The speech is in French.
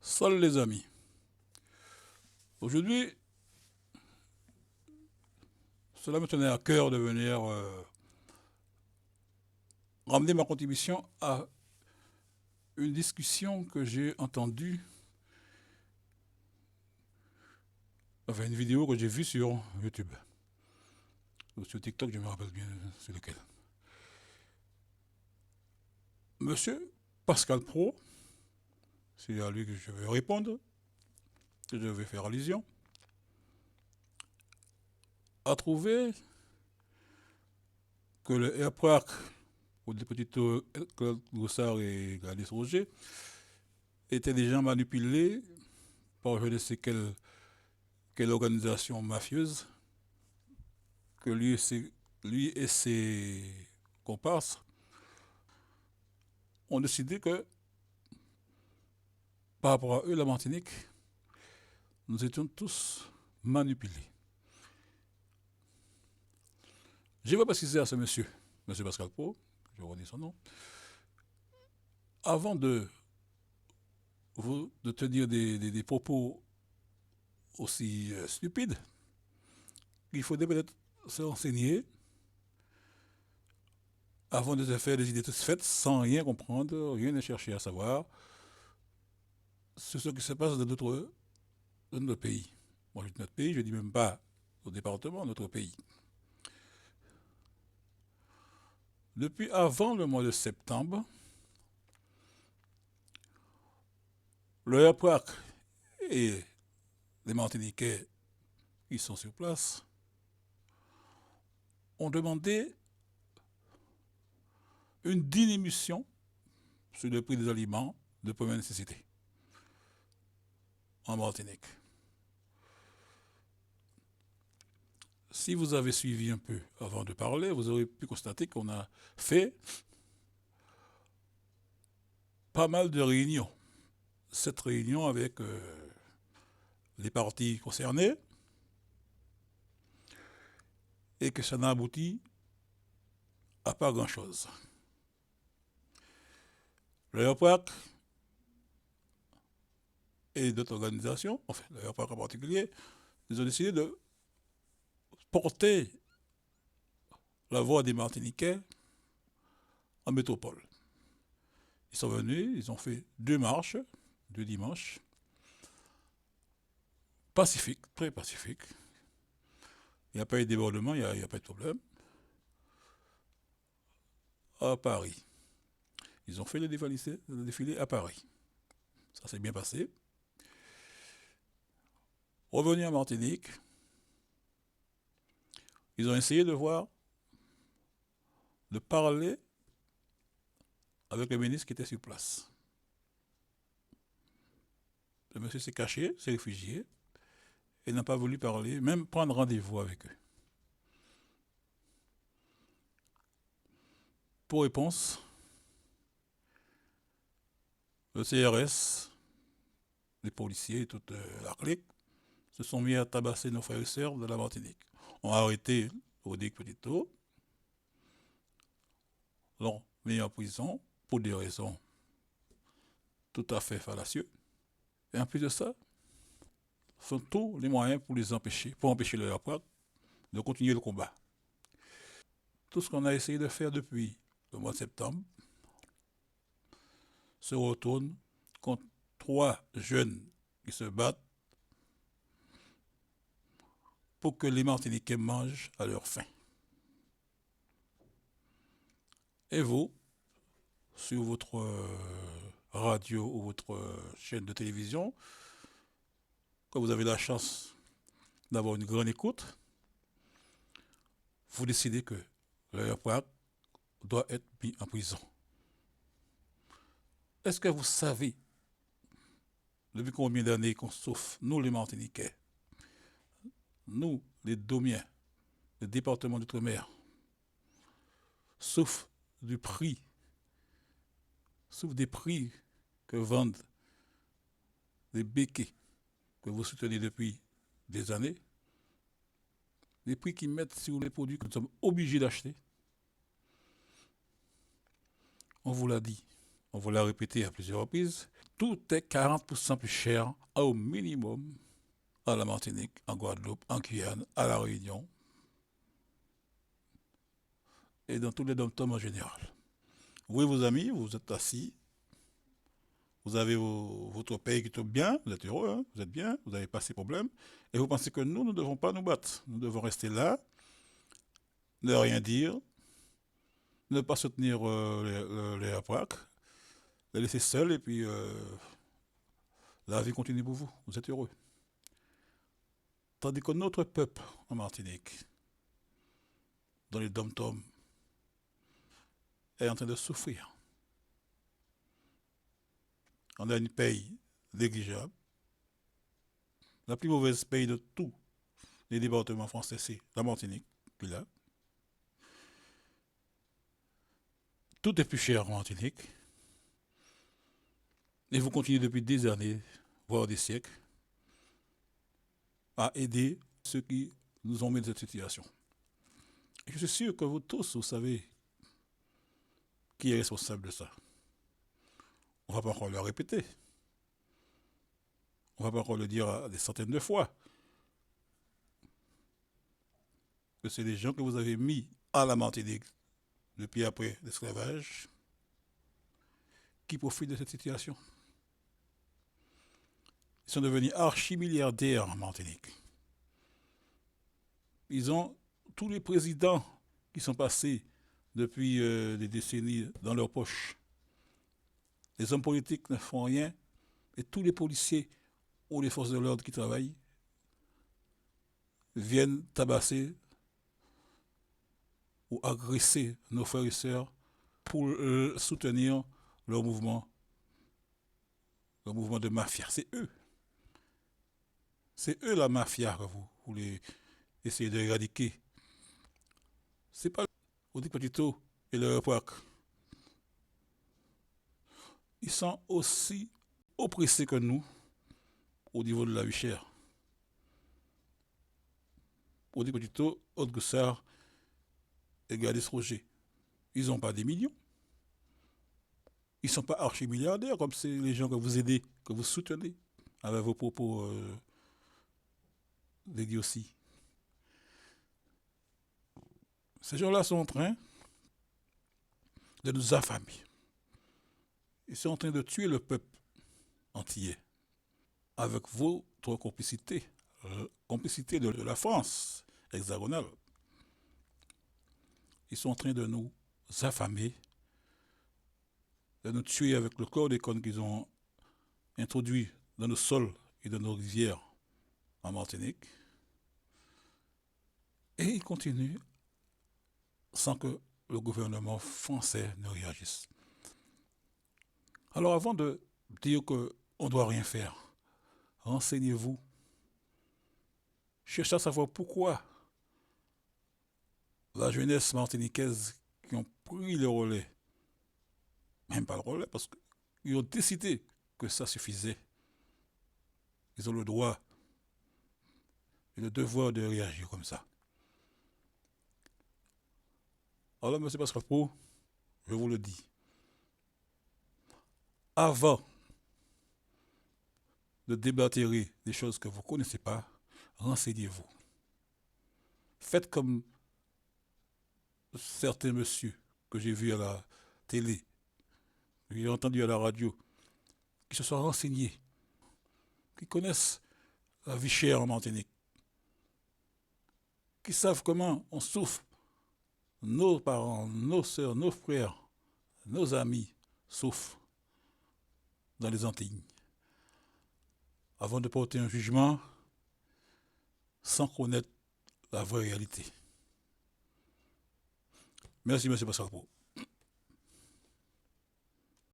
Salut les amis. Aujourd'hui, cela me tenait à cœur de venir ramener ma contribution à une discussion que j'ai entendue, enfin une vidéo que j'ai vue sur YouTube, ou sur TikTok, je me rappelle bien sur lequel. Monsieur Pascal Pro, c'est à lui que je vais répondre, que je vais faire allusion, a trouvé que le AirPark, ou des petites Claude Goussard et Gladys Roger, étaient déjà manipulés par je ne sais quelle organisation mafieuse que lui et ses comparses ont décidé que, par rapport à eux, la Martinique, nous étions tous manipulés. Je vais préciser à ce monsieur, monsieur Pascal Pro, je redis son nom, avant de tenir des propos aussi stupides, il faudrait peut-être se renseigner avant de se faire des idées toutes faites sans rien comprendre, rien ne chercher à savoir sur ce qui se passe dans notre pays. Moi, je dis notre pays, je ne dis même pas au département, notre pays. Depuis avant le mois de septembre, le RPAC et les Martiniquais qui sont sur place ont demandé une diminution sur le prix des aliments de première nécessité en Martinique. Si vous avez suivi un peu avant de parler, vous aurez pu constater qu'on a fait pas mal de réunions. Cette réunion avec les partis concernés et que ça n'a abouti à pas grand-chose. Le RPAC et d'autres organisations, enfin le RPAC en particulier, ils ont décidé de porter la voix des Martiniquais en métropole. Ils sont venus, ils ont fait 2 marches, 2 dimanches, pacifiques, très pacifiques. Il n'y a pas eu de débordement, il n'y a pas de problème. À Paris. Ils ont fait le défilé à Paris. Ça s'est bien passé. Revenus en Martinique, ils ont essayé de parler avec le ministre qui était sur place. Le monsieur s'est caché, s'est réfugié, et n'a pas voulu parler, même prendre rendez-vous avec eux. Pour réponse, le CRS, les policiers et toute la clique se sont mis à tabasser nos frères et sœurs de la Martinique. On a arrêté Odic Petito, l'ont mis en prison pour des raisons tout à fait fallacieuses. Et en plus de ça, sont tous les moyens pour empêcher le RPAC de continuer le combat. Tout ce qu'on a essayé de faire depuis le mois de septembre se retourne contre 3 jeunes qui se battent pour que les Martiniquais mangent à leur faim. Et vous, sur votre radio ou votre chaîne de télévision, quand vous avez la chance d'avoir une grande écoute, vous décidez que le RPAC doit être mis en prison. Est-ce que vous savez depuis combien d'années qu'on souffre, nous les Martiniquais, nous les Domiens, le département d'outre-mer, souffrent du prix, souffrent des prix que vendent les béquets que vous soutenez depuis des années, les prix qu'ils mettent sur les produits que nous sommes obligés d'acheter. On vous l'a dit, on vous l'a répété à plusieurs reprises, tout est 40% plus cher au minimum à la Martinique, en Guadeloupe, en Guyane, à La Réunion et dans tous les dom-toms en général. Vous et vos amis, vous êtes assis, vous avez votre pays qui tombe bien, vous êtes heureux, hein, vous êtes bien, vous n'avez pas ces problèmes, et vous pensez que nous ne devons pas nous battre. Nous devons rester là, ne rien dire, ne pas soutenir les APRAC, les laisser seuls, et puis la vie continue pour vous. Vous êtes heureux. Tandis que notre peuple en Martinique, dans les dom-toms, est en train de souffrir. On a une paye négligeable. La plus mauvaise paye de tous les départements français, c'est la Martinique. Puis là, tout est plus cher en Martinique. Et vous continuez depuis des années, voire des siècles, à aider ceux qui nous ont mis dans cette situation. Et je suis sûr que vous tous, vous savez qui est responsable de ça. On ne va pas encore le répéter. On ne va pas encore le dire des centaines de fois. Que c'est les gens que vous avez mis à la Martinique depuis après l'esclavage qui profitent de cette situation. Ils sont devenus archi-milliardaires en Martinique. Ils ont tous les présidents qui sont passés depuis des décennies dans leur poche. Les hommes politiques ne font rien et tous les policiers ou les forces de l'ordre qui travaillent viennent tabasser ou agresser nos frères et sœurs pour soutenir leur mouvement de mafia. C'est eux. C'est eux la mafia que vous voulez essayer d'éradiquer. C'est pas Audi Petito et le PAC. Ils sont aussi oppressés que nous au niveau de la vie chère. Audi Petito, Haute Goussard et Gladys Roger. Ils n'ont pas des millions. Ils ne sont pas archi-milliardaires comme c'est les gens que vous aidez, que vous soutenez avec vos propos d'idiotie. Ces gens-là sont en train de nous affamer. Ils sont en train de tuer le peuple entier avec votre complicité, complicité de la France hexagonale. Ils sont en train de nous affamer, de nous tuer avec le chlordécone qu'ils ont introduit dans nos sols et dans nos rivières en Martinique. Et ils continuent sans que le gouvernement français ne réagisse. Alors avant de dire qu'on ne doit rien faire, renseignez-vous. Cherchez à savoir pourquoi la jeunesse martiniquaise qui ont pris le relais, même pas le relais, parce qu'ils ont décidé que ça suffisait. Ils ont le droit et le devoir de réagir comme ça. Alors, M. Pascal Pro, je vous le dis, avant de déblatérer des choses que vous ne connaissez pas, renseignez-vous. Faites comme certains messieurs que j'ai vus à la télé, que j'ai entendus à la radio, qui se sont renseignés, qui connaissent la vie chère en Martinique, qui savent comment on souffre. Nos parents, nos sœurs, nos frères, nos amis souffrent dans les Antilles. Avant de porter un jugement sans connaître la vraie réalité. Merci, M. Pascal Pro.